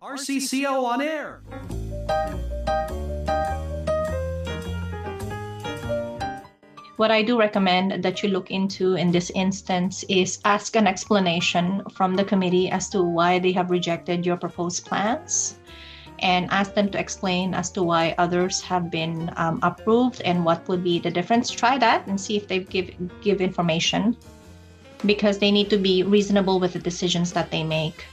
RCCO on air. What I do recommend that you look into in this instance is ask an explanation from the committee as to why they have rejected your proposed plans, and ask them to explain as to why others have been approved and what would be the difference. Try that and see if they give information, because they need to be reasonable with the decisions that they make.